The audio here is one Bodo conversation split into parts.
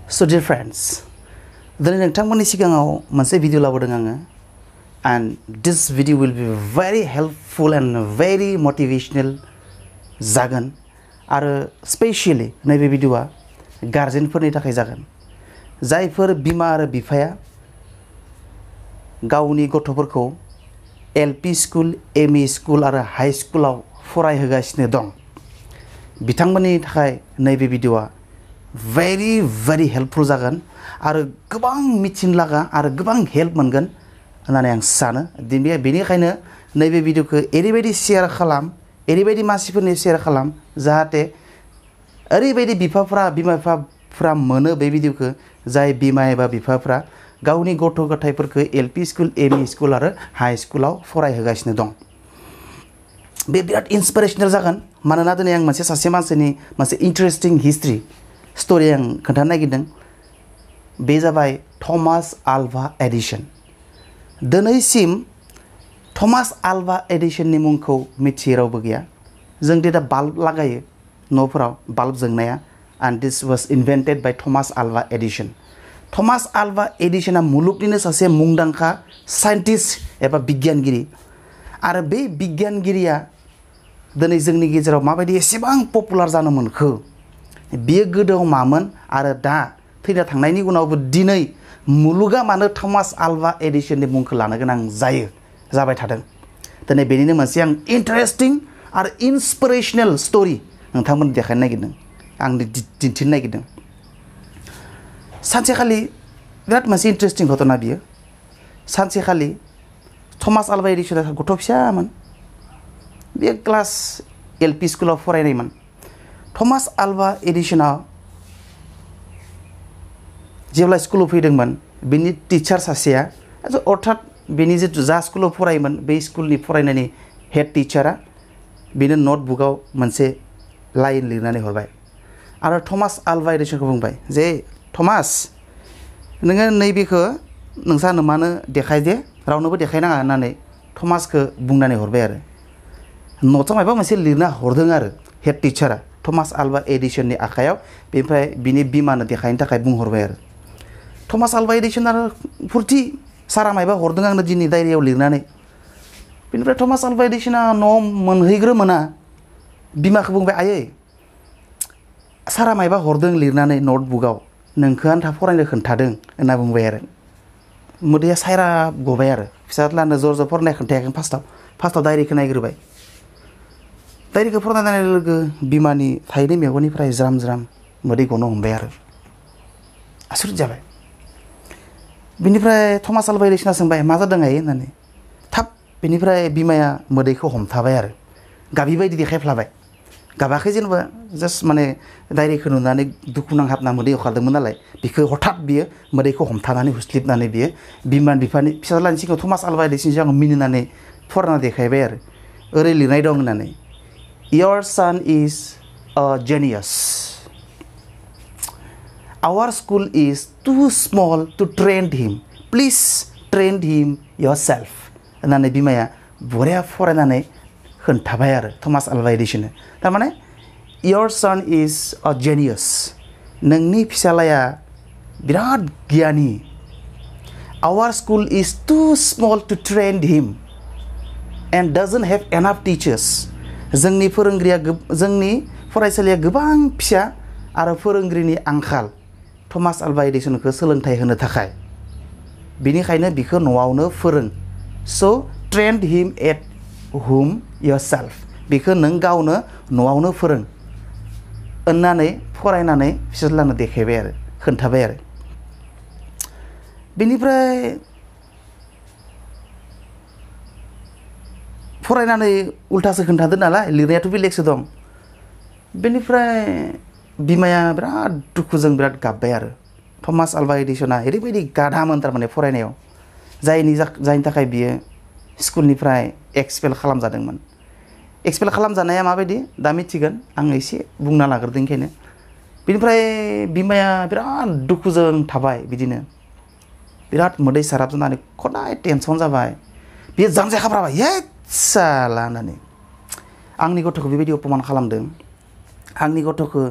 So dear friends, दिनै नोंथांमोननि सिगाङाव मोनसे भिडिअ लाबोदों आङो and this video will be very helpful and very motivational जागोन आरो स्पेशली नैबे भिडिअआ गार्जेनफोरनि थाखाय जागोन जायफोर बिमा आरो बिफाया गावनि गथ'फोरखौ एलपि स्कुल एमइ स्कुल आरो हाई स्कुलाव फरायहोगासिनो दं बिथांमोननि थाखाय नैबे भिडिअआ very helpful जागोन आरो गोबां मिथिनो लागा आरो गोबां हेल्प मोनगोन होननानै आं सानो बेनिखायनो नैबे भिडिअखौ ओरैबायदि शेयार खालाम ओरैबायदि मानसिफोरनि शेयार खालाम जाहाथे ओरैबायदि बिमा बिफाफ्रा मोनो बे भिडिअखौ जाय बिमा एबा बिफाफ्रा गावनि गथ' गथायफोरखौ एलपि स्कुल एमइ स्कुल आरो हाई स्कुलाव फरायहोगासिनो दं बे बिराद इन्सपिरेशनेल जागोन मानोना दिनै आं सासे मानसिनि मोनसे इन्टारेस्टिं हिस्ट्रि स्टोरी आं खोन्थानो नागिरदों बे जाबाय थमास आल्वा एडिसन दिनैसिम थमास आल्वा एडिसननि मुंखौ मिथियै रावबो गैया जों दा बाल्ब लागायो न'फोराव बाल्ब जोंनाया and this was invented by Thomas Alva Edison Thomas Alva एडिसना मुलुगनिनो सासे मुंदांखा साइन्टिस्ट एबा बिगियानगिरि आरो बे बिगियानगिरिया दिनै जोंनि गेजेराव माबायदि एसेबां पपुलार जानो मोनखो बियो गोदोआव मामोन आरो दा थैना थांनायनि उनावबो दिनै मुलुगा मानो थमास आल्वा एडिसननि मुंखौ लानो गोनां जाबाय थादों दिनै बेनिनो मोनसे आं इन्टारेस्टिं आरो इन्सपिरेशनेल स्टोरी नोंथांमोननो देखायनो नागिरदों आं दिन्थिनो नागिरदों सानसेखालि बिराद मोनसे इन्टारेस्टिं घटना बियो सानसेखालि थमास आल्वा एडिसना गथ' फिसामोन बे क्लास एलपि स्कुलाव फरायनायमोन थमास आल्वा एडिसना जेब्ला स्कुलाव फैदोंमोन बिनि टिचार सासेया अर्थात बिनि जितु जा स्कुलाव फरायोमोन बे स्कुलनि फरायनायनि हेड टिचारा बिनो नटबुकआव मोनसे लाइन लिरनानै हरबाय आरो थमास आल्वा एडिसनखौ बुंबाय जे थमास नोङो नैबेखौ नोंसानो मानो देखाय दे रावनोबो देखायनाङा होननानै थमासखौ बुंनानै हरबाय आरो नटआव माबा मोनसे लिरना हरदों आरो हेड टिचारा थमास आल्वा एडिसननि आखायाव बेनिफ्राय बिनि बिमानो देखायनो थाखाय बुंहरबाय आरो थमास आल्वा एडिसन आरो फुरथि सारा मायबा हरदों आंनो दिनै डायरियाव लिरनानै बेनिफ्राय थमास आल्वा एडिसना न'आव मोनहैग्रोमोना बिमाखौ बुंबाय आयै सारा मायबा हरदों लिरनानै नटबुकआव नोंखौ आन्था फरायनो खोन्थादों होनना बुंबाय आरो मोदैया सायरा गबाय आरो फिसाज्लानो जर फरायनाय खोन्थायाखै फार्स्टआव डायरिखौ नायग्रोबाय डायरिखौ फरायनाय लोगो बिमानि थाइनै मेगननिफ्राय ज्राम मोदै गनो हमबाय आरो आसुरित जाबाय बिनिफ्राय थमास आल्वा एडिसना सोंबाय मा जादों आयै होननानै थाब बिनिफ्राय बिमाया मोदैखौ हमथाबाय आरो गाबि बायदि देखायफ्लाबाय गाबाखै जेनेबा जास्ट माने डायरिखौ नुनानै दुखु नांहाबना मोदै अखारदोंमोन नालाय बिखौ हठात बियो मोदैखौ हमथानानै हुस्लिबनानै बियो बिमा बिफानि फिसाज्लानि सिगाङाव थमास आल्वा एडिसननि सिगाङाव मिनिनानै फरायना देखायबाय आरो ओरै लिरनाय दं होननानै Your son is a genius. Our school is too small to train him. Please train him yourself. होननानै बिमाया बरिया फरायनानै खोन्थाबाय आरो थमास आल्वा एडिसननो थारमाने Your son is a genius. नोंनि फिसालाया बिराद गियानि. Our school is too small to train him and doesn't have enough teachers. जोंनि फरायसालिया गोबां फिसा आरो फोरोंगिरिनि आंखाल थमास आल्वा एडिसनखौ सोलोंथाइ होनो थाखाय बेनिखायनो बिखौ न'आवनो फोरों so train him at home yourself बिखौ नों गावनो न'आवनो फोरों होननानै फरायनानै फिसाज्लानो देखायबाय आरो खोन्थाबाय आरो बेनिफ्राय फरायनानै उल्थासो खोन्थादो नालाय लिरनायाथ' बेलेगसो दं बेनिफ्राय बिमाया बिराद दुखुजों बिराद गाबबाय आरो थमास आल्वा एडिसना ओरैबायदि गाधामोन थारमाने फरायनायाव जायनि थाखाय बियो स्कुलनिफ्राय एक्सपेल खालामजादोंमोन एक्सपेल खालामजानाया माबायदि दा मिथिगोन आं एसे बुंना लाग्रोदों ओंखायनो बेनिफ्राय बिमाया बिराद दुखुजों थाबाय बिदिनो बिराद मोदै साराब जानानै खदाय टेनसन जाबाय बियो जानजाय खाब्राबाय हे साला होननानै आंनि गथ'खौ बेबायदि अपमान खालामदों आंनि गथ'खौ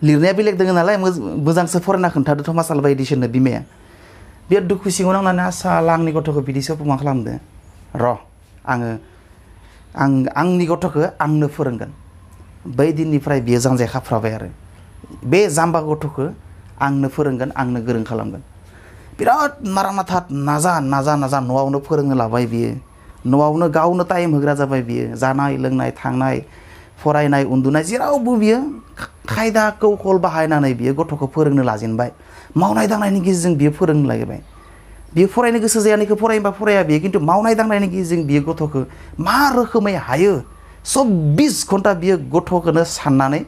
लिरनाया बेलेग दोङो नालाय मोजांसो फरायना खोन्थादो थमास आलभा एडिसननो बिमाया बे दुखु सिङाव नांनानै आसाला आंनि गथ'खौ बिदिसो अपमान खालामदो र' आंनि गथ'खौ आंनो फोरोंगोन बै दिननिफ्राय बियो जान्जाय खाफ्राबाय आरो बे जाम्बा गथ'खौ आंनो फोरोंगोन आंनो गोरों खालामगोन बिराद मारामाथा नाजा न'आवनो फोरोंनो लाबाय बियो न'आवनो गावनो टाइम होग्रा जाबाय बियो जानाय लोंनाय थांनाय फरायनाय उन्दुनाय जेरावबो बियो खायदा कौशल बाहायनानै बियो गथ'खौ फोरोंनो लाजेनबाय मावनाय दांनायनि गेजेरजों बियो फोरोंनो लागिबाय बियो फरायनो गोसो जायानिखौ फरायबा फराया बियो खिन्थु मावनाय दांनायनि गेजेरजों बियो गथ'खौ मा रोखोमै हायो 24 घन्टा बियो गथ'खौनो साननानै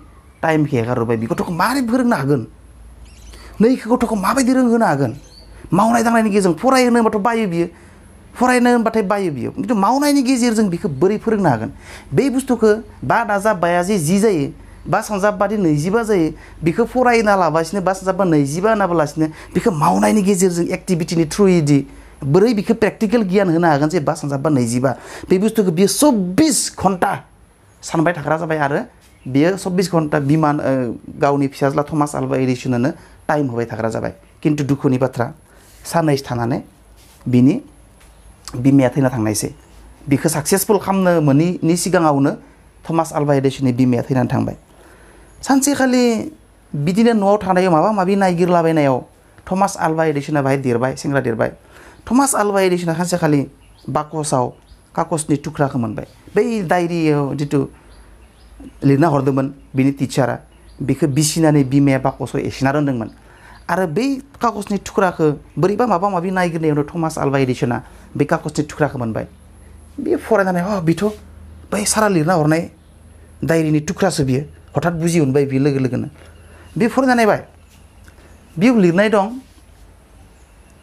टाइम हेगारबाय बे गथ'खौ मारै फोरोंनो हागोन नैखौ गथ'खौ माबायदि रोंहोनो हागोन मावनाय दांनायनि गेजेरजों फरायनो होनबाथ' बायो बियो फरायनो होनबाथाय बायो बियो खिन्थु मावनायनि गेजेरजों बिखौ बोरै फोरोंनो हागोन बे बुस्थुखौ 5 दाजाब 5 10 जायो 5 सानजाब 5 25 जायो बिखौ फरायना लाबासिनो 5 सानजाब 25 होनाबालासिनो बिखौ मावनायनि गेजेरजों एक्टिभिटिनि थ्रुयैदि बोरै बिखौ प्रेक्टिकेल गियान होनो हागोन जे 5 सानजाब 25 बे बुस्थुखौ बियो 24 घन्टा सानबाय थाग्रा जाबाय आरो बियो 24 घन्टा गावनि फिसाज्ला थमास आलभा एडिसननो टाइम होबाय थाग्रा जाबाय खिन्थु दुखुनि बाथ्रा साननैसो थानानै बिनि बिमाया थैना थांनायसै बिखौ साक्सेसफुल खालामनो मोनैनि सिगाङावनो थमास आलभा एडिसननि बिमाया थैनानै थांबाय सानसेखालि बिदिनो न'आव थानायाव माबा माबि नायगिरलाबायनायाव थमास आलभा एडिसना बाहाय देरबाय सेंग्रा देरबाय थमास आलभा एडिसना सानसेखालि बाकसाव कागजनि थुख्राखौ मोनबाय बै डायरियाव जिथु लिरना हरदोंमोन बिनि टिचारा बेखौ बिसिनानै बिमाया बाकसाव एसिना दोनदोंमोन आरो बै कागजनि थुख्राखौ बोरैबा माबा माबि नायगिरनायावनो थमास आलभा एडिसना बे कागजनि थुख्राखौ मोनबाय बे फरायनानै बिथ' बै सारा लिरना हरनाय डायरिनि थुख्रासो बियो हठात बुजि मोनबाय बियो लोगो लोगोनो बे फरायना नायबाय बेयाव लिरनाय दं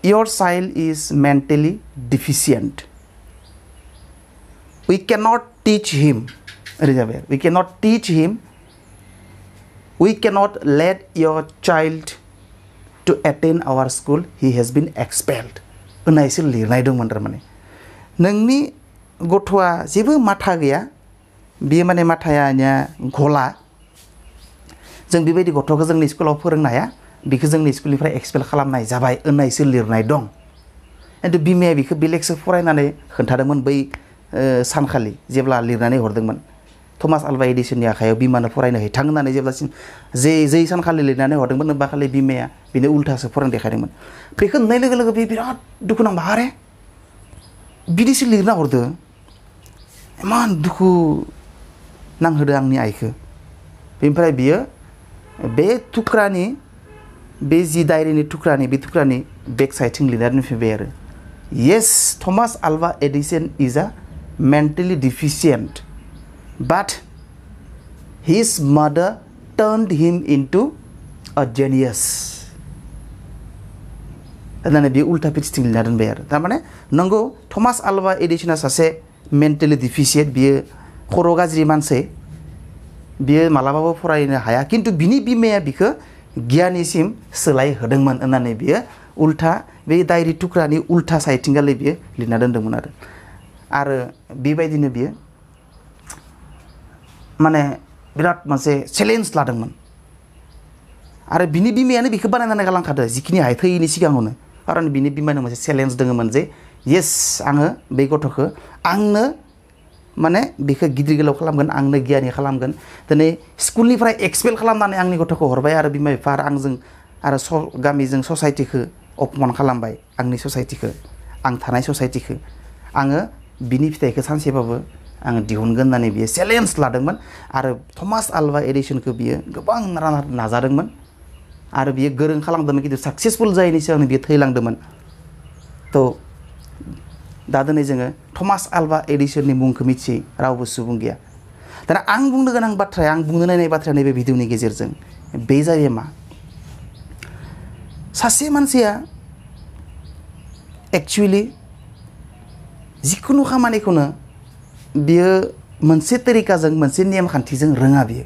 your child is mentally deficient we cannot teach him we cannot teach him we cannot let your child to attend our school he has been expelled होननायसो लिरनाय दंमोन थारमाने नोंनि गथ'आ जेबो माथा गैया बियो माने माथाया घला जों बेबायदि गथ'खौ जोंनि स्कुलाव फोरोंनो हाया बिखौ जोंनि स्कुलनिफ्राय एक्सपेल खालामनाय जाबाय होननायसो लिरनाय दं खिन्थु बिमाया बिखौ बेलेगसो फरायनानै खोन्थादोंमोन बै सानखालि जेब्ला लिरनानै हरदोंमोन थमास आलभा एडिसननि आखायाव बिमानो फरायनो हैथां होननानै जेब्लासिम जै सानखालि लिरनानै हरदोंमोन होनबा खालि बिमाया बिनो उल्थासो फरायनो देखायदोंमोन बेखौ नुनाय लोगो लोगो बे बिराद दुखु नांबाय आरे बिदिसो लिरना हरदो इमान दुखु नांहोदो आंनि आइखौ बेनिफ्राय बियो बे थुख्रानि बे जि डायरिनि थुख्रानि बे थुख्रानि बेक साइडथिं लिरनानै दोनफिनबाय आरो yes Thomas Alva Edison is a mentally deficient but his mother turned him into a genius होननानै बे उल्था पेजथिं लिरना दोनबाय आरो थारमाने नंगौ थमास आलभा एडिसना सासे मेन्टेलि डिफिसियेन्ट बियो खर' गाज्रि मानसि बियो मालाबाबो फरायनो हाया खिन्थु बिनि बिमाया बिखौ गियानिसिम सोलाय होदोंमोन होननानै बियो उल्था बे डायरि थुख्रानि उल्था साइडथिंगालै बियो लिरना दोनदोंमोन आरो बेबायदिनो बियो माने बिराद मोनसे चेलेन्ज लादोंमोन आरो बिनि बिमायानो बिखौ बानायनानै गालांखादो जिखिनि हायथैनि सिगाङावनो खारन बिनि बिमानो मोनसे चेलेन्ज दङमोन जे येस आङो बे गथ'खौ आंनो माने बेखौ गिदिर गोलाव खालामगोन आंनो गियानि खालामगोन दिनै स्कुलनिफ्राय एक्सपेल खालामनानै आंनि गथ'खौ हरबाय आरो बिमा बिफा आरो आंजों आरो गामिजों ससाइटिखौ अपमान खालामबाय आंनि ससाइटिखौ आं थानाय ससाइटिखौ आङो बिनि फिथाइखौ सानसेबाबो आङो दिहुनगोन होननानै बियो चेलेन्ज लादोंमोन आरो थमास आलभा एडिसनखौ बियो गोबां नाजादोंमोन आरो बियो गोरों खालामदोंमोन खिन्थु साक्सेसफुल जायैनि सिगांनो बियो थैलांदोंमोन थ' दा दिनै जोङो थमास आलभा एडिसननि मुंखौ मिथियै रावबो सुबुं गैया दाना आं बुंनो गोनां बाथ्राया आं बुंनो नायनाय बाथ्राया नैबे भिडिअनि गेजेरजों बे जायो मा सासे मानसिया एक्चुअलि जिखुनु खामानिखौनो बियो मोनसे तरिकाजों मोनसे नेमखान्थिजों रोङा बियो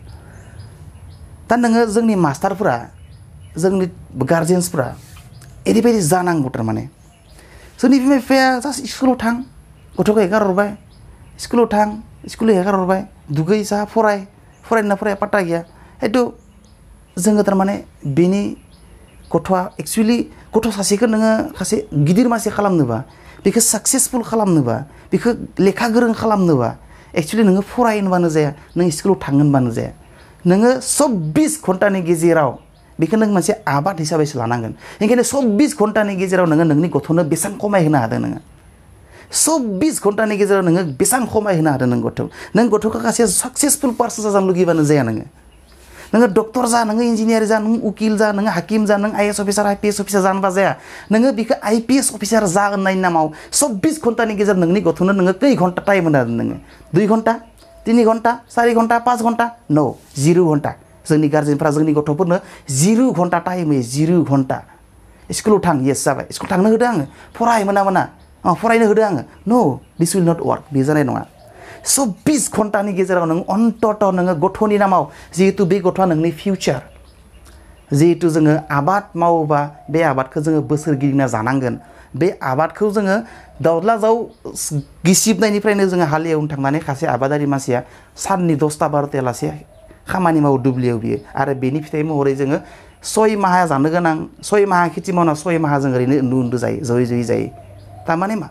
दा नोङो जोंनि मास्टारफोरा जोंनि गार्जेन्सफोरा ओरैबायदि जानांगौ थारमाने जोंनि बिमा बिफाया जास्ट स्कुलाव थां गथ'खौ हेगार हरबाय स्कुलाव थां स्कुलाव हेगार हरबाय दुगै जा फरायना फराया पात्ता गैया हयथ' जोङो थारमाने बेनि गथ'आ एक्चुअली गथ' सासेखौ नोङो सासे गिदिर मानसि खालामनोबा बेखौ साक्सेसफुल खालामनोबा बेखौ लेखा गोरों खालामनोबा एक्चुअली नोङो फरायनोबानो जाया नों स्कुलाव थांगोनबानो जाया नोङो 24 घन्टानि गेजेराव बेखौ नों मोनसे आबाद हिसाबैसो लानांगोन ओंखायनो 24 घन्टानि गेजेराव नोङो नोंनि गथ'नो बेसेबां खमायहोनो हादों नोङो 24 घन्टानि गेजेराव नोङो बेसेबां खमायहोनो हादों नों गथ'खौ सासे साक्सेसफुल पार्सन जानो लुगैबानो जाया नोङो डक्टर जा नोङो इन्जिनियार जा नों उकिल जा नोङो हाकिम जा नों आइएस अफिसार आइपिएस अफिसार जानोबा जाया नोङो बेखौ आइपिएस अफिसार जा होननायनि नामाव 24 घन्टानि गेजेराव नोंनि गथ'नो नोङो खै घन्टा टाइम होनो हादों नोङो 2 घन्टा 3 घन्टा 4 घन्टा 5 घन्टा नो 0 घन्टा जोंनि गार्जेनफ्रा जोंनि गथ'फोरनो 0 घन्टा टाइम होयो 0 घन्टा स्कुलाव थां येस जाबाय स्कुल थांनो होदों आङो फराय मोना फरायनो होदों आङो नो दिस विल नट वर्क बे जानाय नङा 24 घन्टानि गेजेराव नों अन्तत नोङो गथ'नि नामाव जिहेतु बे गथ'आ नोंनि फिउचार जिहेतु जोङो आबाद मावोबा बे आबादखौ जोङो बोसोरगिदिंना जानांगोन बे आबादखौ जोङो दाउला दाउ गिसिबनायनिफ्रायनो जोङो हालेवनो थांनानै सासे आबादारि मानसिया साननि 10टा 12टा लासे खामानि मावो दुब्लियाव बियो आरो बेनि फिथाइ महरै जोङो 6 माहा जानो गोनां 6 माहा खेथि मावना 6 माहा जों ओरैनो उन्दु जायो जयै जायो थारमाने मा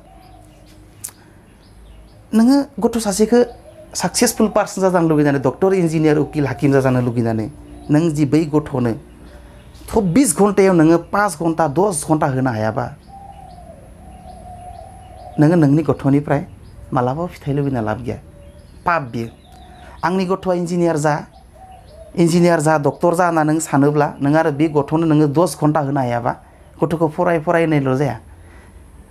नोङो गथ' सासेखौ साक्सेसफुल पार्सन जानो लुगैनानै डक्टर इन्जिनियार उकिल हाकिम जानो लुगैनानै नों जि बै गथ'नो 24 घन्टायाव नोङो 5 घन्टा 10 घन्टा होनो हायाबा नोङो नोंनि गथ'निफ्राय मालाबाबो फिथाइ लुबैना लाब गैया पाप बियो आंनि गथ'आ इन्जिनियार जा डक्टर जा होनना नों सानोब्ला नों आरो बे गथ'नो नोङो 10 घन्टा होनो हायाबा गथ'खौ फरायनायल' जाया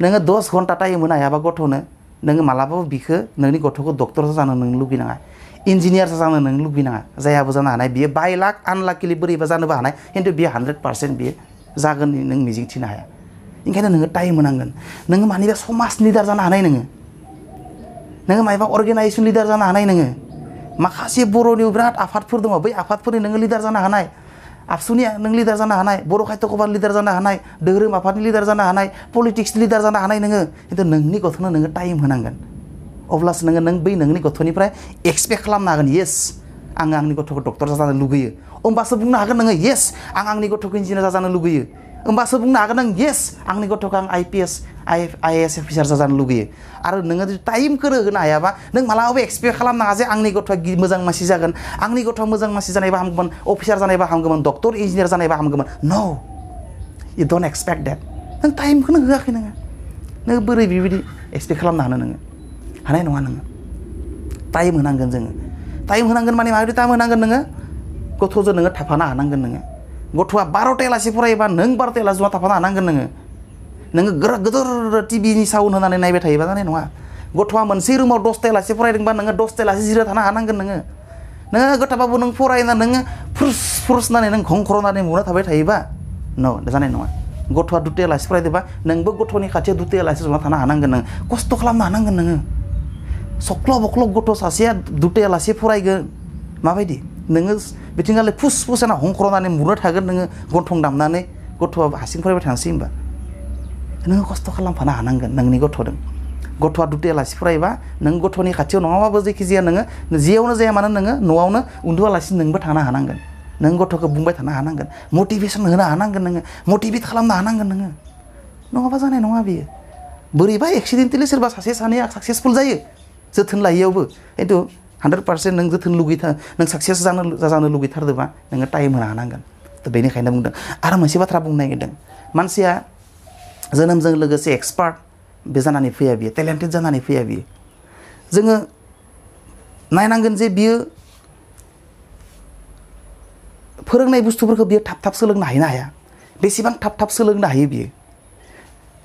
नोङो 10 घन्टा टाइम होनो हायाबा गथ'नो नोङो मालाबाबो बिखौ नोंनि गथ'खौ डक्टर जानो नों लुबैनाङा इन्जिनियार जानो नों लुबैनाङा जायाबो जानो हानाय बियो बाय लाक आनलाकिलि बोरैबा जानोबो हानाय खिन्थु बियो 100% बियो जागोन नों मिजिंथिनो हाया ओंखायनो नोङो टाइम होनांगोन नोङो मानिबा समाज लिडार जानो हानाय नोङो मायबा अर्गेनाइजेसन लिडार जानो हानाय नोङो माखासे बर'नि बिराद आफादफोर दङ बै आफादफोरनि नोङो लिडार जानो हानाय आबसुनि नों लिडार जानो हानाय बर' साहित्य सभानि लिडार जानो हानाय धोरोम आफादनि लिडार जानो हानाय पलिटिक्सनि लिडार जानो हानाय नोङो खिन्थु नोंनि गथ'नो नोङो टाइम होनांगोन अब्लासो नों बै नोंनि गथ'निफ्राय एक्सपेक्ट खालामनो हागोन येस आं आंनि गथ'खौ डक्टर जानो लुगैयो होमबासो बुंनो हागोन नोङो येस आं आंनि गथ'खौ इन्जिनियार जानो लुगैयो होमबासो बुंनो हागोन नों येस आंनि गथ'खौ आं आइपिएस आइएएस अफिसार जानो लुगैयो आरो नोङो जुदि टाइमखौ होनो हायाबा नों मालाबाबो एक्सपेक्ट खालामनाङा जे आंनि गथ'आ मोजां मानसि जागोन आंनि गथ'आ मोजां मानसि जानायबा हामगौमोन अफिसार जानायबा हामगौमोन डक्टर इन्जिनियार जानायबा हामगौमोन नो यु डोन्ट एक्सपेक्ट देट नों टाइमखौनो होआखै नोङो बोरै बेबायदि एक्सपेक्ट खालामनो हानो नोङो हानाय नङा नोङो टाइम होनांगोन जोङो टाइम होनांगोन माने माबायदि टाइम होनांगोन नोङो गथ'जों नोङो थाफानो हानांगोन नोङो गथ'आ 12टालासे फरायोबा नों 12टालासे जमा थाफानो हानांगोन नोङो गोदोर टिभिनि साउन्ड होनानै नायबाय थायोबा जानाय नङा गथ'आ मोनसे रुमाव 10टालासे फरायदोंबा नोङो 10टालासे जिरायना थानो हानांगोन नोङो गथ'बाबो नों फरायना नोङो फुर्स होननानै नों घंखरनानै मुना थाबाय थायोबा जानाय नङा गथ'आ 2टालासे फरायदोंबा नोंबो गथ'नि खाथियाव 2टालासे जमा थानो हानांगोन नों खस्थ' खालामनो हानांगोन नोङो सक्ल' बख्ल' गथ' सासेया 2टालासे फरायगोन माबायदि नोङो बिथिंगाले फुस होना हंख्रनानै मुरनो थागोन नोङो गन्थं दामनानै गथ'आ हारसिं फरायबाय थानोसै होनबा नोङो खस्थ' खालामफानो हानांगोन नोंनि गथ'आ 2टालासे फरायबा नों गथ'नि खाथियाव नङाबाबो जायखिजाया नोङो जेयावनो जाया मानो नोङो न'आवनो उन्दुआलासिनो नोंबो थानो हानांगोन नों गथ'खौ बुंबाय थानो हानांगोन मटिभेसन होनो हानांगोन नोङो मटिभेट खालामनो हानांगोन नोङो नङाबा जानाय नङा बियो बोरैबा एक्सिडेन्टेलि सोरबा सासे सानैया साक्सेसफुल जायो जोथोन लायैयावबो खिन्थु 100% नों जोथोन नों साक्सेस जानो लुगैथारदोंबा नोङो टाइम होनो हानांगोन बेनिखायनो बुंदों आरो मोनसे बाथ्रा बुंनो नागिरदों मानसिया जोनोमजों लोगोसे एक्सपार्ट बे जानानै फैया बियो टेलेन्टेड जानानै फैया बियो जोङो नायनांगोन जे बियो फोरोंनाय बुस्थुफोरखौ बियो थाब सोलोंनो हायो ना हाया बेसेबां थाब सोलोंनो हायो बियो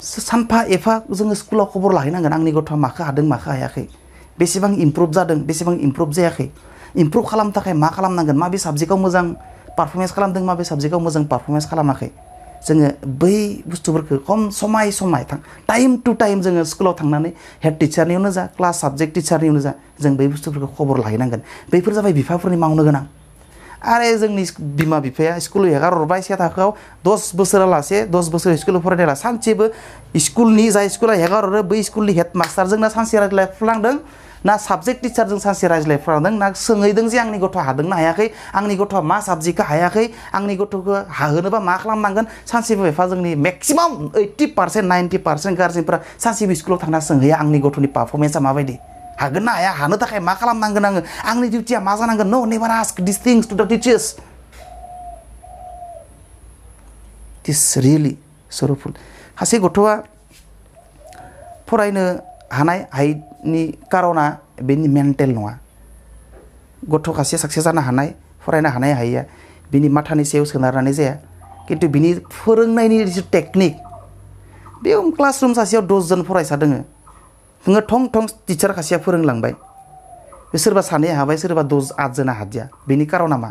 सानफा एफा जोङो स्कुलाव खबर लाहैनांगोन आंनि गथ'आ माखौ हादों माखौ हायाखै बेसेबां इमप्रुभ जादों बेसेबां इमप्रुभ जायाखै इमप्रुभ खालामनो थाखाय मा खालामनांगोन माबे साबजेक्टआव मोजां पारफरमेन्स खालामदों माबे साबजेक्टआव मोजां पारफरमेन्स खालामाखै जोङो बै बुस्थुफोरखौ खम समाय टाइम टु टाइम जोङो स्कुलाव थांनानै हेड टिचारनियावनो जा क्लास साबजेक्ट टिचारनियावनो जा जों बै बुस्थुफोरखौ खबर लाहैनांगोन बैफोर जाबाय बिफाफोरनि मावनो गोनां आरो जोंनि बिमा बिफाया स्कुलाव हेगार हरबाय से थाखोआव 10 बोसोरालासे 10 बोसोर स्कुलाव फरायनायला सानसेबो स्कुलनि जाय स्कुला हेगार हरो बै स्कुलनि हेड मास्टारजोंनो सानसे रायज्लायफ्लांदों ना साबजेक्ट टिचारजों सानसे रायज्लायफ्रादों ना सोंहैदों जे आंनि गथ' हादोंना हायाखै आंनि गथ'आ मा साबजेक्टखौ हायाखै आंनि गथ'खौ हाहोनोबा मा खालामनांगोन सानसे बिमा बिफा जोंनि मेक्सिमाम 80% 90% गार्जेनफोरा सानसे स्कुलाव थांना सोंहैया आंनि गथ'नि पारफरमेन्सआ माबायदि हागोन ना हाया हानो थाखाय मा खालामनांगोन आङो आंनि डिउटिया मा जानांगोन नो नेभार आस्क दिस थिंग्स टु द टिचार्स दिस रियेलि सर'फुल सासे गथ'आ फरायनो हानाय हायैनि कारना बेनि मेन्टेल नङा गथ' सासे साक्सेस जानो हानाय फरायनो हानाय हायैया बिनि माथानि सायाव सोनारनानै जाया खिन्थु बिनि फोरोंनायनि जिथु टेकनिक बे क्लासरुम सासेयाव 10 जन फरायसा दङ नोङो थं थं टिचार सासेया फोरोंलांबाय बे सोरबा सानै हाबाय सोरबा 8 जना हादिया बेनि कारना मा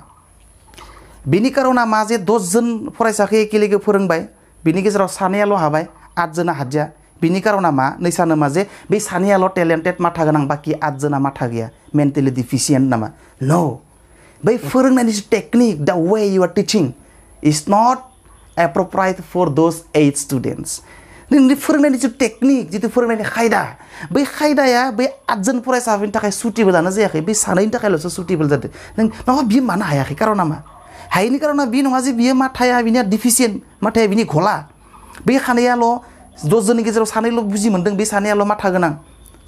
बेनि कारना मा जे 10 जन फरायसाखौ एखे लोगो फोरोंबाय बिनि गेजेराव सानैयाल' हाबाय 8 जना हादिया बिनि कारना मा नै सानो मा जे बे सानैयाल' टेलेन्टेड माथा गोनां बाखि 8 जना माथा गैया मेन्टेलि डिफिसियेन्ट नामा नो बै फोरोंनायनि technique the way you are teaching is not appropriate for those 8 students नोंनि फोरोंनायनि जिथु टेकनिक जिथु फोरोंनायनि खायदा बै खायदाया बै 8 जन फरायसाफोरनि थाखाय सुटेबोलानो जायाखै बै सानैनि थाखायल'सो सुटेबोल जादों नों माबा बियो मानो हायाखै कारना मा हायैनि कारना बि नङा जे बियो माथाया बिनिया डिफिसियेन्ट माथाया बिनि घला बे सानैयाल' 10 जननि गेजेराव सानैल' बुजि मोन्दों बे सानैयाल' माथा गोनां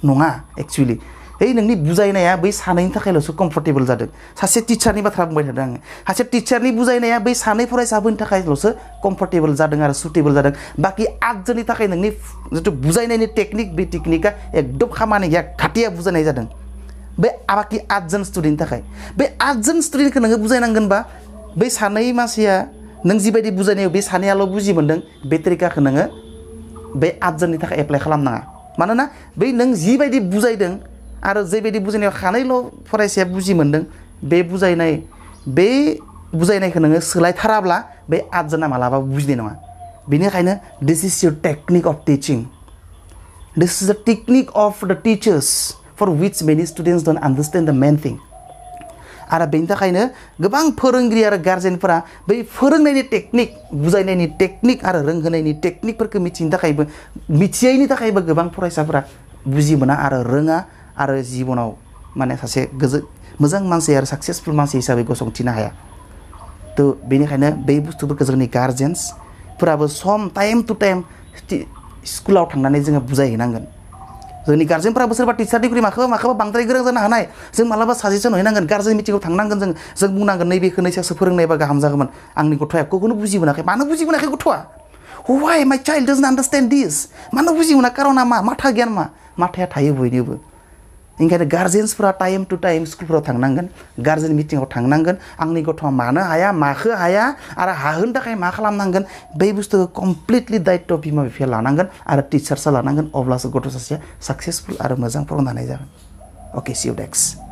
नङा एक्चुअली ओइ नोंनि बुजायनाया बै सानैनि थाखायल'सो कम्फर्टेबल जादों सासे टिचारनि बाथ्रा बुंबाय थादों आङो सासे टिचारनि बुजायनाया बै सानै फरायसाफोरनि थाखायल'सो कम्फर्टेबल जादों आरो सुटेबल जादों बाखि 8 जननि थाखाय नोंनि जिथु बुजायनायनि टेकनिक बे टेकनिकआ एकदम खामानि गैया घाटिया बुजायनाय जादों बे बाखि 8 जन स्टुडेन्टनि थाखाय बे 8 जन स्टुडेन्टखौ नोङो बुजायनांगोनबा बै सानै मानसिया नों जिबायदि बुजायनायाव बे सानैयाल' बुजि मोन्दों बे तरिकाखौ नोङो बे 8 जननि थाखाय एप्लाइ खालामनाङा मानोना बै नों जिबायदि बुजायदों आरो जेबायदि बुजायनायाव सानैल' फरायसाया बुजि मोन्दों बे बुजायनायखौ नोङो सोलायथाराब्ला बे 8 जना मालाबाबो बुजिनाय नङा बेनिखायनो दिस इज योर टेकनिक अफ टिचिं दिस इज द टेकनिक अफ द टिचार्स फर विच मेनि स्टुडेन्ट्स डोन्ट आन्डारस्टेन्ड द मेन थिं आरो बेनि थाखायनो गोबां फोरोंगिरि आरो गार्जेनफोरा बै फोरोंनायनि टेकनिक बुजायनायनि टेकनिक आरो रोंहोनायनि टेकनिकफोरखौ मिथिनो थाखायबो मिथियैनि थाखायबो गोबां फरायसाफोरा बुजि मोना आरो रोङा आरो जिबनाव माने सासे मोजां मानसि आरो साक्सेसफुल मानसि हिसाबै गसंथिनो हाया थ' बेनिखायनो बे बुस्थुफोरखौ जोंनि गार्जेन्सफोराबो सम टाइम टु टाइम स्कुलाव थांनानै जोङो बुजायहैनांगोन जोंनि गार्जेनफोराबो सोरबा टिचारनिख्रुइ माखौबा बांद्राय गोरों जानो हानाय जों मालाबा साजेसन हैनांगोन गार्जेन मिटिङाव थांनांगोन जों बुंनांगोन नैबेखौ नैसासो फोरोंनायबा गाहाम जागौमोन आंनि गथ'आ एकखौनो बुजि मोनाखै मानो बुजि मोनाखै गथ'आ व्हाइ माय चाइल्ड डाजन्ट आन्डारस्टेन्ड दिस मानो बुजि मोना कारना मा माथा गियान मा माथाया थायो बयनिबो ओंखायनो गार्जेन्सफोरा टाइम टु टाइम स्कुलफोराव थांनांगोन गार्जेन मिटिङाव थांनांगोन आंनि गथ'आ मानो हाया माखो हाया आरो हाहोनो थाखाय मा खालामनांगोन बै बुस्थुखौ कमप्लिटलि दायित्व बिमा बिफाया लानांगोन आरो टिचार्सआ लानांगोन अब्लासो गथ' सासेया साक्सेसफुल आरो मोजां फरायनो हानाय जागोन अके सि इउ नेक्स्ट